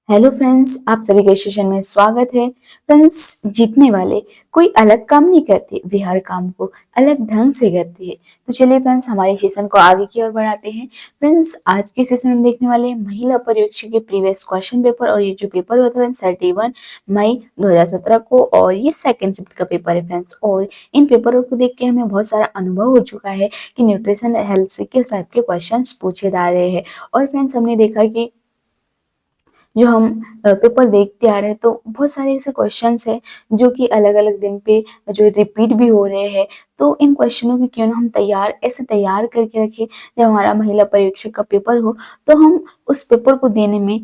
Hello friends, आप सभी के सेशन में स्वागत है। फ्रेंड्स, जीतने वाले कोई अलग काम नहीं करते, वे हर काम को अलग ढंग से करते हैं। तो चलिए फ्रेंड्स, हमारे सेशन को आगे की ओर बढ़ाते हैं। फ्रेंड्स, आज के सेशन में देखने वाले हैं महिला पर्यवेक्षक के प्रीवियस क्वेश्चन पेपर। और ये जो पेपर होता है 31 मई 2017 को, और ये सेकंड शिफ्ट का पेपर है फ्रेंड्स। और इन पेपरों को देख के हमें बहुत सारा अनुभव हो चुका है कि न्यूट्रिशन हेल्थ से किस टाइप के क्वेश्चन पूछे जा रहे हैं। और फ्रेंड्स, हमने देखा कि जो हम पेपर देखते आ रहे हैं तो बहुत सारे ऐसे क्वेश्चंस हैं जो कि अलग अलग दिन पे जो रिपीट भी हो रहे हैं। तो इन क्वेश्चनों की क्यों ना हम तैयार करके रखें, जब हमारा महिला पर्यवेक्षक का पेपर हो तो हम उस पेपर को देने में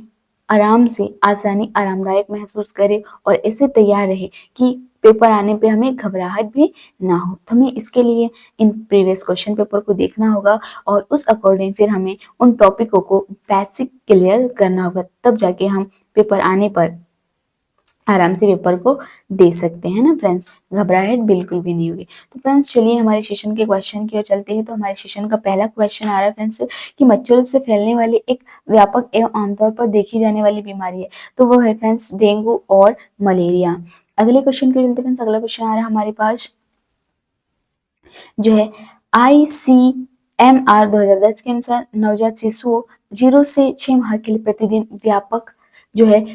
आराम से आरामदायक महसूस करें और ऐसे तैयार रहे कि पेपर आने पे हमें घबराहट भी ना हो। तो हमें इसके लिए इन प्रीवियस क्वेश्चन पेपर को देखना होगा और उस अकॉर्डिंग फिर हमें उन टॉपिकों को बेसिक क्लियर करना होगा, तब जाके हम पेपर आने पर आराम से पेपर को दे सकते हैं ना फ्रेंड्स। घबराहट बिल्कुल भी नहीं होगी। तो फ्रेंड्स, चलिए हमारे सेशन के क्वेश्चन की ओर चलते हैं। तो हमारे सेशन का पहला क्वेश्चन आ रहा है फ्रेंड्स कि मच्छरों से फैलने वाली एक व्यापक एवं आमतौर पर देखी जाने वाली बीमारी है, तो वो है फ्रेंड्स डेंगू और मलेरिया। अगले क्वेश्चन के चलते फ्रेंड्स, अगला क्वेश्चन आ रहा है हमारे पास जो है ICMR 2010 के अनुसार नवजात शिशुओं 0 से 6 माह के लिए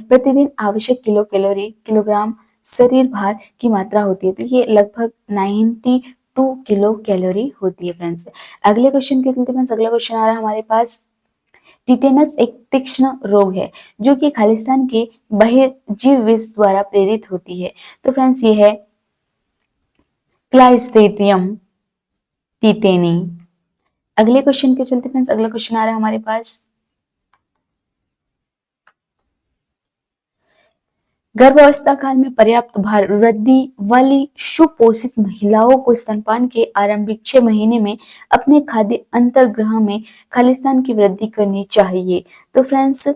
प्रतिदिन आवश्यक किलोग्राम शरीर भार की मात्रा होती है। तो ये लगभग 92 किलो कैलोरी होती है फ्रेंड्स। अगले क्वेश्चन के चलते फ्रेंड्स, अगला क्वेश्चन आ रहा है हमारे पास टिटेनस एक तीक्ष्ण रोग है जो कि खालिस्तान के बहिर्जीव विष द्वारा प्रेरित होती है। तो फ्रेंड्स, ये है क्लाइस्ट्रीडियम टिटेनी। अगले क्वेश्चन के चलते फ्रेंड्स, अगला क्वेश्चन आ रहा है हमारे पास गर्भावस्था काल में पर्याप्त भार वृद्धि वाली सुपोषित महिलाओं को स्तनपान के आरंभिक 6 महीने में अपने खाद्य अंतर्ग्रह में खालिस्तान की वृद्धि करनी चाहिए। तो फ्रेंड्स,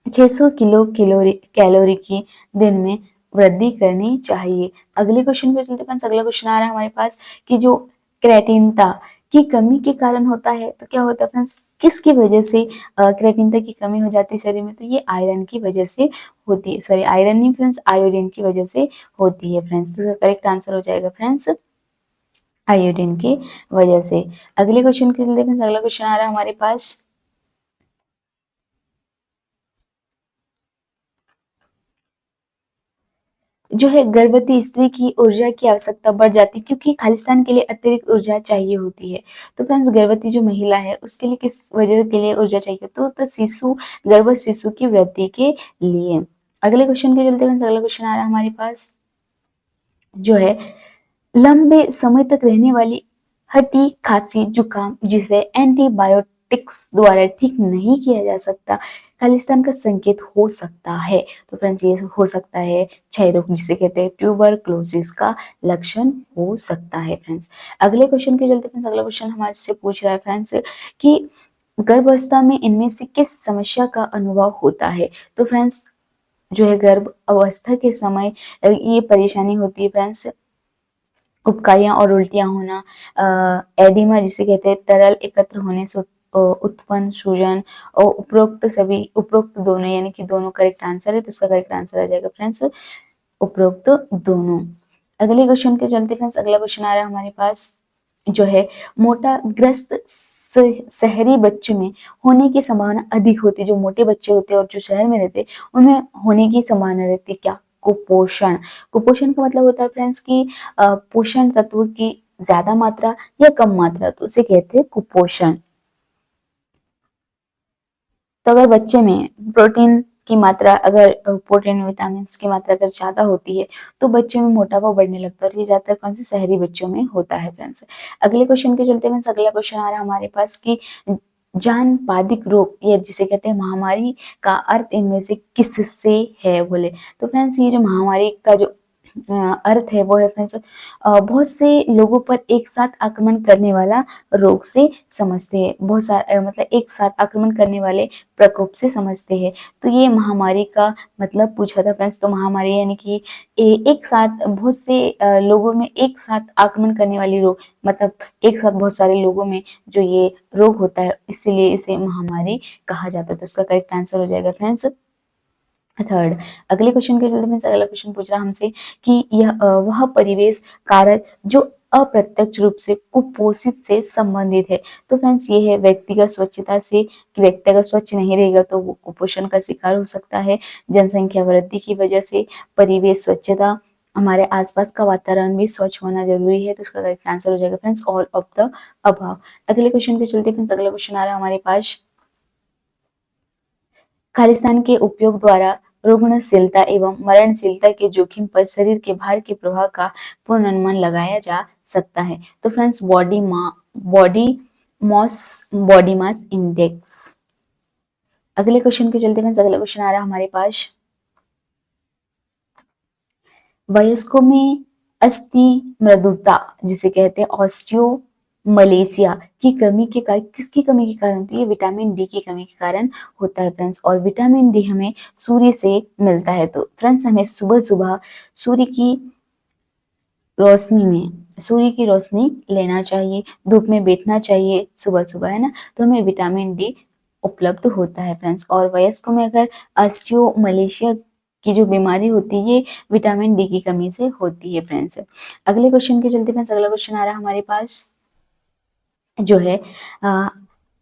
600 किलो कैलोरी की दिन में वृद्धि करनी चाहिए। अगले क्वेश्चन पे चलते फ्रेंड्स, अगला क्वेश्चन आ रहा है हमारे पास कि जो क्रेटिनता की कमी के कारण होता है, तो क्या होता है फ्रेंड्स, किसकी वजह से क्रेटिनता की कमी हो जाती है शरीर में? तो ये आयरन की वजह से होती है। सॉरी, आयरन नहीं फ्रेंड्स, आयोडीन की वजह से होती है फ्रेंड्स। तो करेक्ट आंसर हो जाएगा फ्रेंड्स आयोडीन की वजह से। अगले क्वेश्चन के चलते फ्रेंड्स, अगला क्वेश्चन आ रहा है हमारे पास जो है गर्भवती स्त्री की ऊर्जा की आवश्यकता बढ़ जाती है क्योंकि खालिस्तान के लिए अतिरिक्त ऊर्जा चाहिए होती है। तो फ्रेंड्स, गर्भवती जो महिला है उसके लिए किस वजह के लिए ऊर्जा चाहिए? तो गर्भ शिशु की वृद्धि के लिए। अगले क्वेश्चन के चलते फ्रेंड्स, अगला क्वेश्चन आ रहा है हमारे पास जो है लंबे समय तक रहने वाली हड्डी खांसी जुकाम जिसे एंटीबायोटिक्स द्वारा ठीक नहीं किया जा सकता, खालिस्तान का संकेत हो सकता है। तो फ्रेंड्स, ये हो सकता है क्षय रोग जिसे कहते हैं ट्यूबरक्लोसिस का लक्षण हो सकता है फ्रेंड्स। अगले क्वेश्चन के चलते फ्रेंड्स, अगला क्वेश्चन हमारे से पूछ रहा है फ्रेंड्स कि गर्भावस्था में इनमें से किस समस्या का अनुभव होता है? तो फ्रेंड्स, जो है गर्भ अवस्था के समय ये परेशानी होती है फ्रेंड्स, उबकाइयां और उल्टियां होना, एडिमा जिसे कहते हैं तरल एकत्र होने से उत्पन्न सूजन, और उपरोक्त दोनों यानी कि दोनों करेक्ट आंसर है। तो इसका करेक्ट आंसर आ जाएगा फ्रेंड्स उपरोक्त दोनों। अगले क्वेश्चन के चलते फ्रेंड्स, अगला क्वेश्चन आ रहा है हमारे पास जो है मोटाग्रस्त शहरी बच्चों में होने की संभावना अधिक होती है। जो मोटे बच्चे होते हैं और जो शहर में रहते हैं उनमें होने की संभावना रहती है क्या? कुपोषण। कुपोषण का मतलब होता है फ्रेंड्स कि पोषण तत्व की ज्यादा मात्रा या कम मात्रा, तो उसे कहते हैं कुपोषण। तो अगर बच्चे में प्रोटीन विटामिन की मात्रा अगर ज्यादा होती है तो बच्चों में मोटापा बढ़ने लगता है, और ये ज्यादातर कौन से शहरी बच्चों में होता है फ्रेंड्स। अगले क्वेश्चन के चलते फ्रेंड्स, अगला क्वेश्चन आ रहा है हमारे पास कि जानपादिक रोग या जिसे कहते हैं महामारी का अर्थ इनमें से किससे है बोले? तो फ्रेंड्स, ये जो महामारी का जो अर्थ है वो है फ्रेंड्स बहुत से लोगों पर एक साथ आक्रमण करने वाला रोग से समझते हैं। बहुत सारा मतलब एक साथ आक्रमण करने वाले प्रकोप से समझते हैं। तो ये महामारी का मतलब पूछा था फ्रेंड्स। तो महामारी यानी कि एक साथ बहुत से लोगों में एक साथ आक्रमण करने वाली रोग, मतलब एक साथ बहुत सारे लोगों में जो ये रोग होता है, इसीलिए इसे महामारी कहा जाता है। तो इसका करेक्ट आंसर हो जाएगा फ्रेंड्स थर्ड, अगले क्वेश्चन के चलते मैं अगला क्वेश्चन पूछ रहा हमसे कि यह वह परिवेश कारक जो अप्रत्यक्ष रूप से कुपोषित से संबंधित है। तो फ्रेंड्स ये है व्यक्तिगत स्वच्छता से, कि व्यक्ति अगर स्वच्छ नहीं रहेगा तो वो कुपोषण का शिकार हो सकता है। जनसंख्या वृद्धि की वजह से परिवेश स्वच्छता, हमारे आसपास का वातावरण भी स्वच्छ होना जरूरी है। तो इसका करेक्ट आंसर हो जाएगा friends all of the above. अगले क्वेश्चन के चलते फ्रेंड्स अगला क्वेश्चन आ रहा है हमारे पास, खालिस्तान के उपयोग द्वारा रुग्णशीलता एवं मरणशीलता के जोखिम पर शरीर के भार के प्रभाव का पूर्वानुमान लगाया जा सकता है। तो फ्रेंड्स बॉडी मास इंडेक्स। अगले क्वेश्चन के चलते फ्रेंड्स अगला क्वेश्चन आ रहा है हमारे पास, वयस्कों में अस्थि मृदुता जिसे कहते हैं ऑस्टियो मलेशिया की कमी के कारण, किसकी कमी के कारण? तो ये विटामिन डी की कमी के कारण होता है फ्रेंड्स। और विटामिन डी हमें सूर्य से मिलता है। तो फ्रेंड्स हमें सुबह सुबह सूर्य की रोशनी लेना चाहिए, धूप में बैठना चाहिए सुबह सुबह, है ना। तो हमें विटामिन डी उपलब्ध होता है फ्रेंड्स। और वयस्कों में अगर ऑस्टियो मलेशिया की जो बीमारी होती है ये विटामिन डी की कमी से होती है फ्रेंड्स। अगले क्वेश्चन के चलते फ्रेंड्स अगला क्वेश्चन आ रहा है हमारे पास, जो है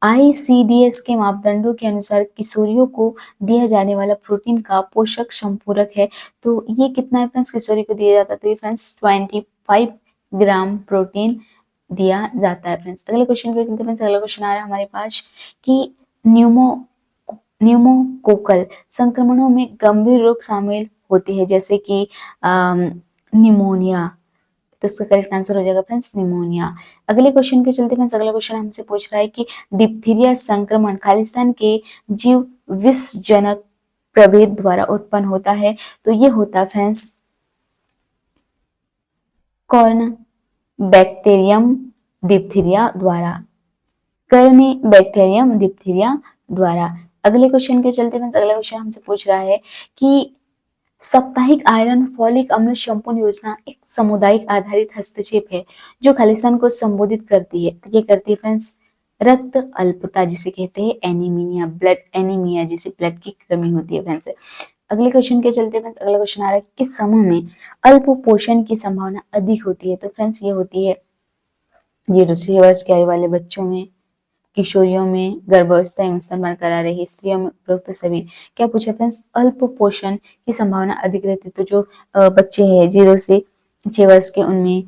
आईसीडीएस के मापदंडों के अनुसार किशोरियों को दिया जाने वाला प्रोटीन का पोषक संपूरक है। तो ये कितना है फ्रेंड्स किशोरी को दिया जाता है? तो ये फ्रेंड्स 25 ग्राम प्रोटीन दिया जाता है फ्रेंड्स। अगले क्वेश्चन के चलते फ्रेंड्स अगला क्वेश्चन आ रहा है हमारे पास कि न्यूमोकोकल संक्रमणों में गंभीर रोग शामिल होते हैं, जैसे कि निमोनिया। तो इसका करेक्ट आंसर हो जाएगा फ्रेंड्स निमोनिया। अगले क्वेश्चन के चलते फ्रेंड्स अगला क्वेश्चन हमसे पूछ रहा है कि डिप्थीरिया संक्रमण खालिस्तान के जीव विषजनक प्रभेद द्वारा उत्पन्न होता है। तो ये होता है फ्रेंड्स कॉर्न बैक्टीरियम डिप्थीरिया द्वारा, कर्नी बैक्टीरियम डिप्थीरिया द्वारा। अगले क्वेश्चन के चलते फ्रेंड्स अगला क्वेश्चन हमसे पूछ रहा है कि साप्ताहिक आयरन फॉलिक अम्ल संपूर्ण योजना एक सामुदायिक आधारित हस्तक्षेप है जो खालिस्तान को संबोधित करती है। तो ये करती है फ्रेंड्स रक्त अल्पता जिसे कहते हैं एनीमिया, ब्लड एनीमिया जिसे ब्लड की कमी होती है फ्रेंड्स। अगले क्वेश्चन के चलते फ्रेंड्स अगला क्वेश्चन आ रहा है किस समूह में अल्प पोषण की संभावना अधिक होती है? तो फ्रेंड्स ये होती है 0 से 6 वर्ष की आयु वाले बच्चों में, किशोरियों में, गर्भावस्था एवं स्तनपान करा रही स्त्रियों में, उपरोक्त सभी। क्या पूछा फ्रेंड्स? अल्प पोषण की संभावना अधिक रहती है। तो जो बच्चे हैं 0 से 6 वर्ष के उनमें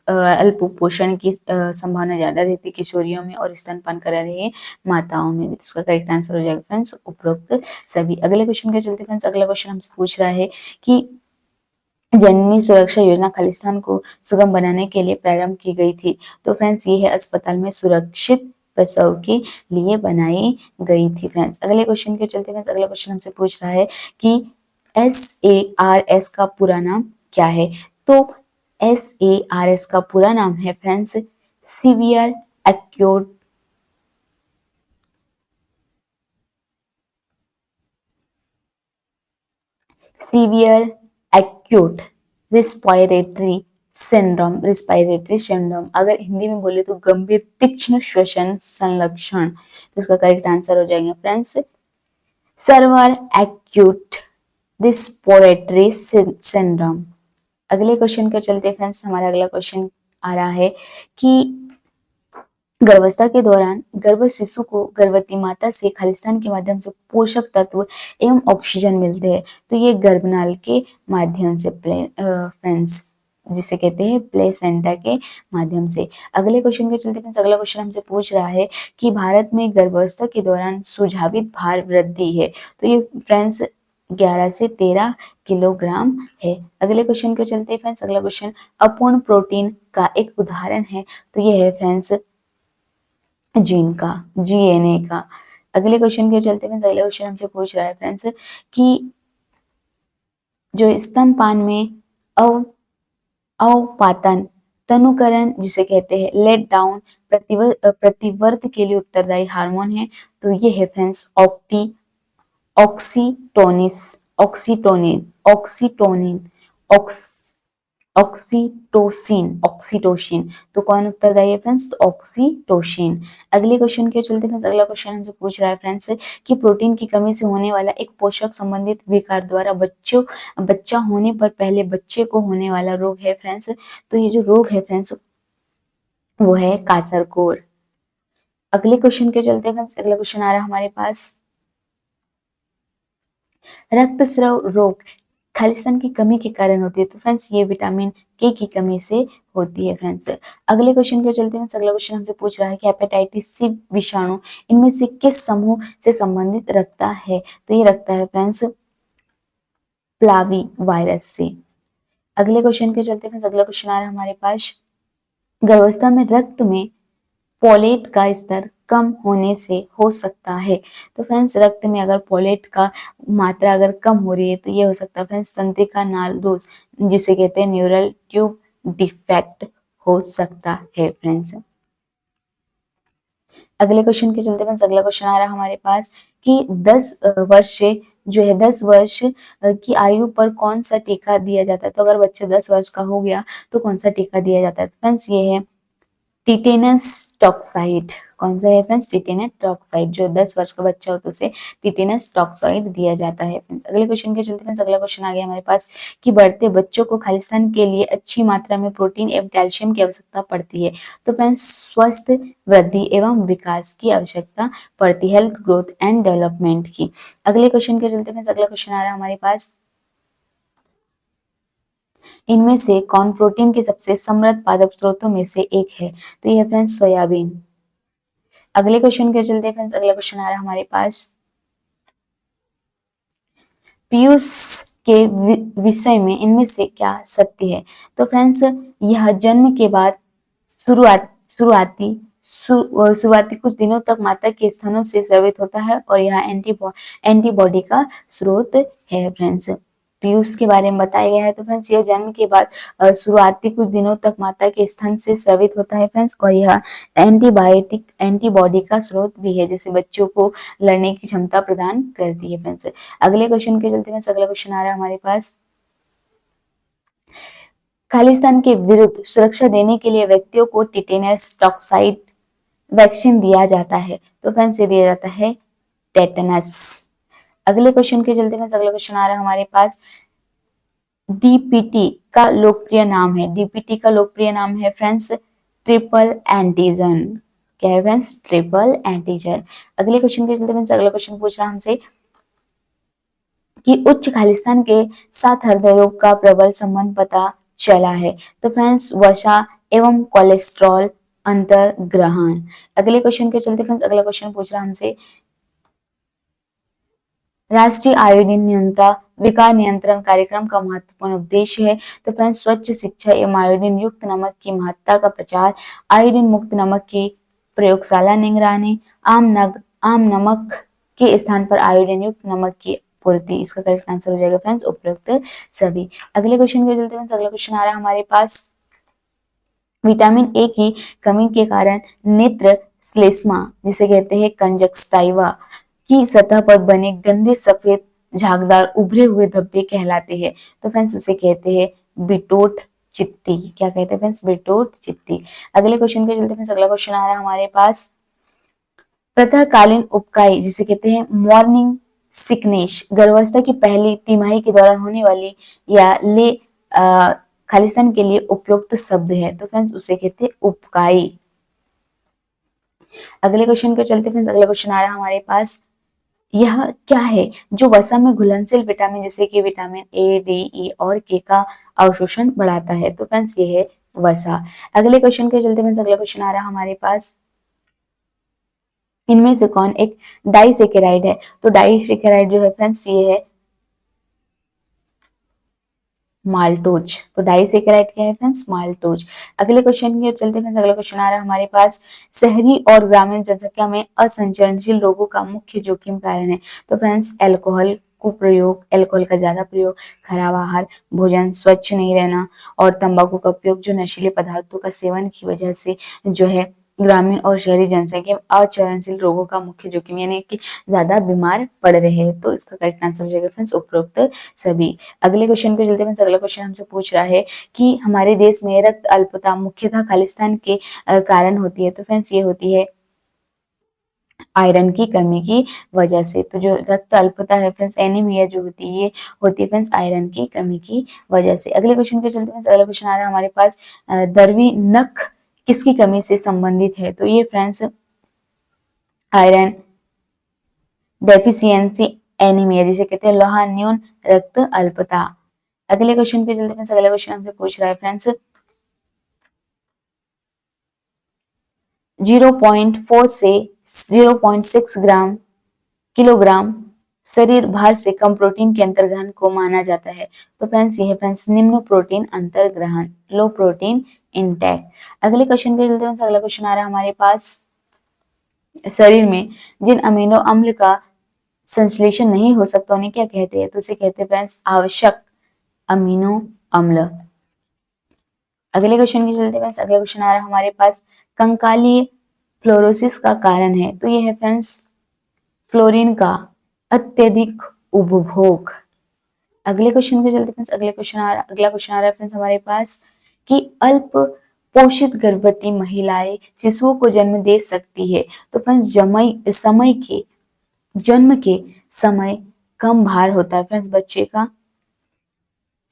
अल्प पोषण की संभावना ज्यादा रहती है किशोरियों में और स्तनपान करा रही माताओं में भी। तो इसका करेक्ट आंसर हो जाएगा फ्रेंड्स उपरोक्त सभी। अगले क्वेश्चन के चलते फ्रेंड्स अगला क्वेश्चन हमसे पूछ रहा है कि जननी सुरक्षा योजना खालिस्तान को सुगम बनाने के लिए प्रारंभ की गई थी। तो फ्रेंड्स ये है अस्पताल में सुरक्षित प्रसव के लिए बनाई गई थी फ्रेंड्स। अगले क्वेश्चन के चलते फ्रेंड्स अगला क्वेश्चन हमसे पूछ रहा है कि SARS का पूरा नाम क्या है? तो SARS का पूरा नाम है friends severe acute respiratory syndrome. अगर हिंदी में बोले तो गंभीर तीक्ष्ण श्वसन संलक्षण। तो इसका करेक्ट आंसर हो जाएगा friends server acute respiratory syndrome. अगले क्वेश्चन के चलते फ्रेंड्स हमारा अगला क्वेश्चन आ रहा है कि गर्भावस्था के दौरान गर्भ शिशु को गर्भवती माता से खालिस्तान के माध्यम से पोषक तत्व एवं ऑक्सीजन मिलते हैं। तो ये गर्भनाल के माध्यम से फ्रेंड्स जिसे कहते हैं प्लेसेंटा के माध्यम से। अगले क्वेश्चन के चलते फ्रेंड्स अगला क्वेश्चन हमसे पूछ रहा है कि भारत में गर्भावस्था के दौरान सुझावित भार वृद्धि है। तो ये फ्रेंड्स 11 से 13 किलोग्राम है। अगले क्वेश्चन के चलते फ्रेंड्स अगला क्वेश्चन अपूर्ण प्रोटीन का एक उदाहरण है। तो ये है फ्रेंड्स जीन का, जीएनए का। अगले क्वेश्चन के चलते फ्रेंड्स अगला क्वेश्चन हमसे पूछ रहा है फ्रेंड्स कि जो स्तनपान में अवपातन तनुकरण जिसे कहते हैं लेट डाउन प्रतिवर्त के लिए उत्तरदायी हार्मोन है। तो ये है फ्रेंड्स ऑक्सीटोनिन ऑक्सीटोनिन ऑक्सीटोसिन, ऑक्सीटोसिन। तो कौन उत्तरदायी है फ्रेंड्स? तो ऑक्सीटोसिन। अगले क्वेश्चन के चलते फ्रेंड्स, अगला क्वेश्चन हमसे पूछ रहा है फ्रेंड्स कि प्रोटीन की कमी से होने वाला एक पोषक संबंधित विकार द्वारा बच्चा होने पर पहले बच्चे को होने वाला रोग है फ्रेंड्स। तो ये जो रोग है फ्रेंड्स वो है कासरकोर। अगले क्वेश्चन के चलते फ्रेंड्स, अगला क्वेश्चन आ रहा है हमारे पास, रक्तस्राव रोग खालिस्तान की कमी के कारण होती है। तो फ्रेंड्स ये विटामिन के की कमी से होती है फ्रेंड्स। अगले क्वेश्चन को चलते हैं। अगला क्वेश्चन हमसे पूछ रहा है कि हेपेटाइटिस सी विषाणु इनमें से किस समूह से संबंधित रखता है? तो ये रखता है फ्रेंड्स प्लावी वायरस से। अगले क्वेश्चन के चलते फ्रेंड्स, अगला क्वेश्चन आ रहा है हमारे पास, गर्भावस्था में रक्त में पोलेट का स्तर कम होने से हो सकता है। तो फ्रेंड्स रक्त में अगर पोलेट का मात्रा अगर कम हो रही है तो ये हो सकता है फ्रेंड्स तंत्रिका नाल दोष, जिसे कहते हैं न्यूरल ट्यूब डिफेक्ट हो सकता है फ्रेंड्स। अगले क्वेश्चन के चलते फ्रेंड्स, अगला क्वेश्चन आ रहा है हमारे पास कि 10 वर्ष से जो है 10 वर्ष की आयु पर कौन सा टीका दिया जाता है? तो अगर बच्चा 10 वर्ष का हो गया तो कौन सा टीका दिया जाता है? फ्रेंड्स ये है टिटेनस टॉक्साइड। कौन सा है फ्रेंड्स? Tetanus toxoid. जो 10 वर्ष का बच्चा हो तो उसे टिटेनस टॉक्साइड दिया जाता है फ्रेंड्स। अगले क्वेश्चन के चलते फ्रेंड्स, अगला क्वेश्चन आ गया हमारे पास कि बढ़ते बच्चों को खालिस्तान के लिए अच्छी मात्रा में प्रोटीन एवं कैल्शियम की आवश्यकता पड़ती है। तो फ्रेंड्स स्वस्थ वृद्धि एवं विकास की आवश्यकता पड़ती है, हेल्थ ग्रोथ एंड डेवलपमेंट की। अगले क्वेश्चन के चलते फ्रेंड्स, अगला क्वेश्चन आ रहा है हमारे पास, इनमें से कौन प्रोटीन के सबसे समृद्ध पादप स्रोतों में से एक है? तो यह फ्रेंड्स सोयाबीन। अगले क्वेश्चन के चलते फ्रेंड्स, अगला क्वेश्चन आ रहा है हमारे पास, पीयूष के विषय में इनमें से क्या सत्य है? तो फ्रेंड्स यह जन्म के बाद शुरुआती कुछ दिनों तक माता के स्तनों से स्रावित होता है और यह एंटीबॉडी का स्रोत है फ्रेंड्स। पीयूष के बारे में बताया गया है। तो फ्रेंड्स यह जन्म के बाद शुरुआती कुछ दिनों तक माता के स्तन से स्रावित होता है फ्रेंड्स और यह एंटीबॉडी का स्रोत भी है, जैसे बच्चों को लड़ने की क्षमता प्रदान करती है फ्रेंड्स। अगले क्वेश्चन के चलते फ्रेंड्स, अगला क्वेश्चन आ रहा है हमारे पास, खालिस्तान के विरुद्ध सुरक्षा देने के लिए व्यक्तियों को टिटेनस टॉक्साइड वैक्सीन दिया जाता है। तो फ्रेंड्स ये दिया जाता है टेटनस। अगले क्वेश्चन के चलते फ्रेंड्स, अगला क्वेश्चन आ रहा है हमारे पास, डीपीटी का लोकप्रिय नाम है। डीपीटी का लोकप्रिय नाम है फ्रेंड्स ट्रिपल एंटीजन। क्या है फ्रेंड्स? Triple antigen. अगले क्वेश्चन के चलते फ्रेंड्स, अगला क्वेश्चन पूछ रहा है हमसे कि उच्च खालिस्तान के साथ हृदय रोग का प्रबल संबंध पता चला है। तो फ्रेंड्स वसा एवं कोलेस्ट्रॉल अंतर्ग्रहण। अगले क्वेश्चन के चलते फ्रेंड्स, अगला क्वेश्चन पूछ रहा है हमसे, राष्ट्रीय आयोडीन न्यूनता विकार नियंत्रण कार्यक्रम का महत्वपूर्ण उद्देश्य है। तो फ्रेंड्स स्वच्छ शिक्षा एवं आयोडीन युक्त नमक की महत्ता का प्रचार, आयोडीन मुक्त नमक की प्रयोगशाला निगरानी, आम नमक के स्थान पर आयोडीन युक्त नमक की पूर्ति। इसका करेक्ट आंसर हो जाएगा फ्रेंड्स उपरोक्त सभी। अगले क्वेश्चन के चलते फ्रेंड्स, अगला क्वेश्चन आ रहा है हमारे पास, विटामिन ए की कमी के कारण नेत्र श्लेष्मा, जिसे कहते हैं कंजक्टिवा, की सतह पर बने गंदे सफेद झागदार उभरे हुए धब्बे कहलाते हैं। तो फ्रेंड्स उसे कहते हैं बिटोट चित्ती। क्या कहते हैं फ्रेंड्स? बिटोट चित्ती। अगले क्वेश्चन के चलते फ्रेंड्स, अगला क्वेश्चन आ रहा है हमारे पास, प्रातःकालीन उबकाई, जिसे कहते हैं मॉर्निंग सिकनेस, गर्भावस्था की पहली तिमाही के दौरान होने वाली या खालिस्तान के लिए उपयुक्त शब्द है। तो फ्रेंड्स उसे कहते हैं उबकाई। अगले क्वेश्चन के चलते फ्रेंड्स, अगला क्वेश्चन आ रहा है हमारे पास, यह क्या है जो वसा में घुलनशील विटामिन जैसे कि विटामिन ए, डी, ई और के का अवशोषण बढ़ाता है? तो फ्रेंड्स ये है वसा। अगले क्वेश्चन के चलते फ्रेंड्स, अगला क्वेश्चन आ रहा है हमारे पास, इनमें से कौन एक डाइसेकेराइड है? तो डाइसेकेराइड जो है फ्रेंड्स ये है माल्टोज। तो डाइसेकेराइड क्या है फ्रेंड्स? माल्टोज। अगले क्वेश्चन के चलते फ्रेंड्स, अगला क्वेश्चन आ रहा है हमारे पास, शहरी और ग्रामीण जनसंख्या में असंचरणशील रोगों का मुख्य जोखिम कारण है? तो फ्रेंड्स अल्कोहल कुप्रयोग, अल्कोहल का ज्यादा प्रयोग, खराब आहार, भोजन स्वच्छ नहीं रहना और तंबाकू का उपयोग, जो नशीले पदार्थों का सेवन की वजह से जो है ग्रामीण और शहरी जनसंख्या अचरणशील रोगों का मुख्य जोखिम, यानी कि ज्यादा बीमार पड़ रहे हैं। तो इसका करेक्ट आंसर हो जाएगा फ्रेंड्स उपरोक्त सभी। अगले क्वेश्चन पे चलते हैं। अगला क्वेश्चन हमसे पूछ रहा है कि हमारे देश में रक्त अल्पता मुख्यतः खालिस्तान के कारण होती है। तो फ्रेंड्स ये होती है आयरन की कमी की वजह से। तो जो रक्त अल्पता है फ्रेंड्स, एनीमिया जो होती है, ये होती है फ्रेंड्स आयरन की कमी की वजह से। अगले क्वेश्चन पे चलते हैं। अगला क्वेश्चन आ रहा है हमारे पास, दरवी नख किसकी कमी से संबंधित है। तो ये फ्रेंड्स आयरन डेफिशिएंसी एनीमिया, जिसे कहते हैं लोहा न्यून रक्त अल्पता। अगले क्वेश्चन पे चलते हैं। अगला क्वेश्चन हमसे पूछ रहा है फ्रेंड्स, 0.4 से 0.6 ग्राम किलोग्राम शरीर भार से कम प्रोटीन के अंतर्ग्रहण को माना जाता है। तो फ्रेंड्स ये है फ्रेंड्स निम्न प्रोटीन अंतर्ग्रहण, लो प्रोटीन इंटेक। अगले क्वेश्चन पे चलते हैं। अगला क्वेश्चन आ रहा है हमारे पास, शरीर में जिन अमीनो अम्ल का संश्लेषण नहीं हो सकता उन्हें क्या कहते हैं। तो उसे कहते हैं फ्रेंड्स आवश्यक अमीनो अम्ल। अगले क्वेश्चन की चलते हैं। अगला क्वेश्चन आ रहा है हमारे पास, कंकालीय फ्लोरोसिस का कारण है। तो ये है फ्रेंड्स फ्लोरीन का अत्यधिक उपभोग। अगले क्वेश्चन के चलते हैं। अगला क्वेश्चन आ रहा है फ्रेंड्स हमारे पास कि अल्प पोषित गर्भवती महिलाएं शिशुओं को जन्म दे सकती है। तो फ्रेंड्स जन्म के समय कम भार होता है फ्रेंड्स बच्चे का।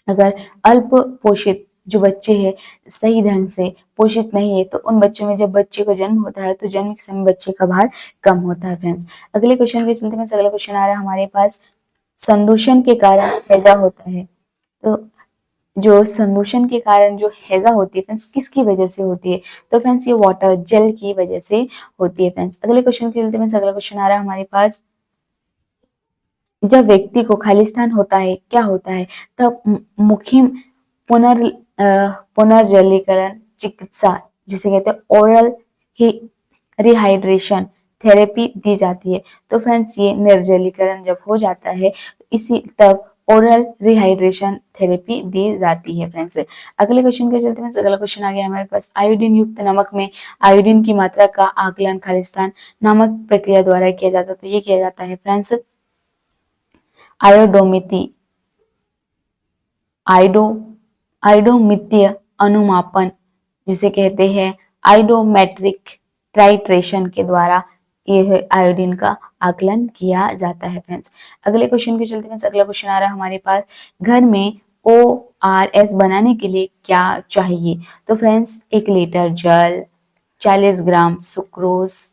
अगर अल्प पोषित जो बच्चे हैं सही ढंग से पोषित नहीं है, तो उन बच्चों में जब बच्चे को जन्म होता है तो जन्म के समय बच्चे का भार कम होता है फ्रेंड्स। अगले क्वेश्चन के चलते हैं। अगला क्वेश्चन आ रहा है हमारे पास, संदूषण के कारण हैजा होता है। तो जो संदूषण के कारण जो हैजा होती है फ्रेंड्स किसकी वजह से होती है। तो फ्रेंड्स ये वाटर जल की वजह से होती है फ्रेंड्स। अगले क्वेश्चन के चलते हैं। अगला क्वेश्चन आ रहा है हमारे पास, जब व्यक्ति को खालिस्तान होता है क्या होता है। तब मुखिम पुनर्जलीकरण चिकित्सा, जिसे कहते हैं ओरल रिहाइड्रेशन थेरेपी दी जाती है। तो फ्रेंड्स ये निर्जलीकरण जब हो जाता है इसी तब ओरल रिहाइड्रेशन थेरेपी दी जाती है फ्रेंड्स। अगले क्वेश्चन के चलते हैं। अगला क्वेश्चन आ गया हमारे पास, आयोडीन युक्त नमक में आयोडीन की मात्रा का आकलन खालिस्तान नामक प्रक्रिया द्वारा किया जाता है। तो ये किया जाता है फ्रेंड्स आयोडोमितीय अनुमापन, जिसे कहते हैं आयोडोमेट्रिक टाइट्रेशन के द्वारा ये आयोडीन का आकलन किया जाता है फ्रेंड्स। अगले क्वेश्चन के चलते हैं। अगला क्वेश्चन आ रहा है हमारे पास, घर में ORS बनाने के लिए क्या चाहिए। तो फ्रेंड्स 1 लीटर जल, 40 ग्राम सुक्रोज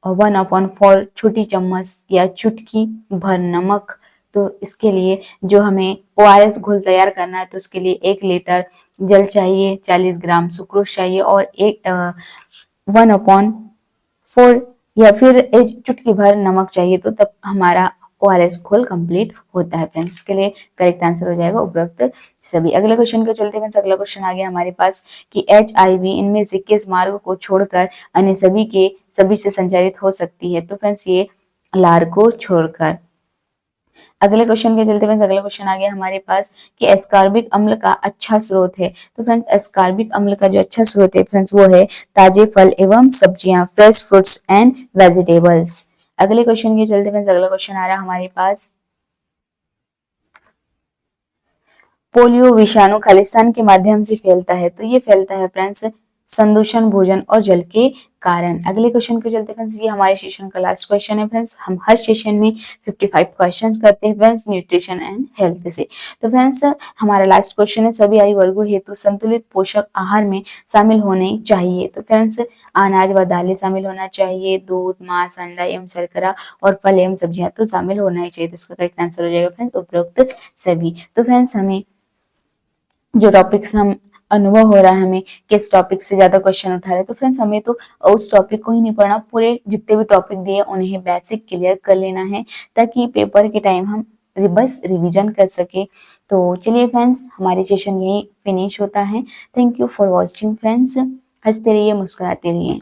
और 1/4 छोटी चम्मच या चुटकी भर नमक। तो इसके लिए जो हमें ORS घोल तैयार करना है तो उसके लिए 1 लीटर जल चाहिए, 40 ग्राम सुक्रोज चाहिए और 1/4 या फिर एक चुटकी भर नमक चाहिए। तो तब हमारा ORS घोल कंप्लीट होता है फ्रेंड्स। इसके लिए करेक्ट आंसर हो जाएगा उपरोक्त सभी। अगले क्वेश्चन को चलते हैं। अगला क्वेश्चन आ गया हमारे पास कि HIV इनमें से किस मार्ग को छोड़कर अन्य सभी से संचारित हो सकती है। तो फ्रेंड्स ये लार को छोड़कर। अगले क्वेश्चन के चलते हैं। अगला क्वेश्चन आ गया हमारे पास कि एस्कॉर्बिक अम्ल का अच्छा स्रोत है। तो फ्रेंड्स एस्कॉर्बिक अम्ल का जो अच्छा स्रोत है फ्रेंड्स वो है ताजे फल एवं सब्जियां, फ्रेश फ्रूट्स एंड वेजिटेबल्स। अगले क्वेश्चन के चलते हैं। अगला क्वेश्चन आ रहा है हमारे पास, पोलियो विषाणु खालिस्तान के माध्यम से फैलता है। तो ये फैलता है फ्रेंड्स संदूषण, भोजन और जल के कारण। अगले क्वेश्चन को चलते फ्रेंड्स, ये हमारे सेशन का लास्ट क्वेश्चन है फ्रेंड्स। हम हर सेशन में 55 क्वेश्चंस करते हैं फ्रेंड्स न्यूट्रिशन एंड हेल्थ से। तो फ्रेंड्स हमारा लास्ट क्वेश्चन है, सभी आयु वर्गों हेतु संतुलित पोषक आहार में शामिल होने चाहिए। तो फ्रेंड्स अनाज व दालें शामिल होना चाहिए, दूध, मांस, अंडा एवं शर्करा और फल एवं सब्जियां तो शामिल होना ही चाहिए। तो इसका करेक्ट आंसर हो जाएगा फ्रेंड्स उपरोक्त सभी। तो फ्रेंड्स हमें जो टॉपिक्स हम अनुभव हो रहा है हमें किस टॉपिक से ज्यादा क्वेश्चन उठा रहे हैं, तो फ्रेंड्स हमें तो उस टॉपिक को ही नहीं पढ़ना, पूरे जितने भी टॉपिक दिए उन्हें बेसिक क्लियर कर लेना है ताकि पेपर के टाइम हम बस रिवीजन कर सके। तो चलिए फ्रेंड्स हमारे सेशन यही फिनिश होता है। Thank you for watching friends. हंसते रहिए, मुस्कुराते रहिए।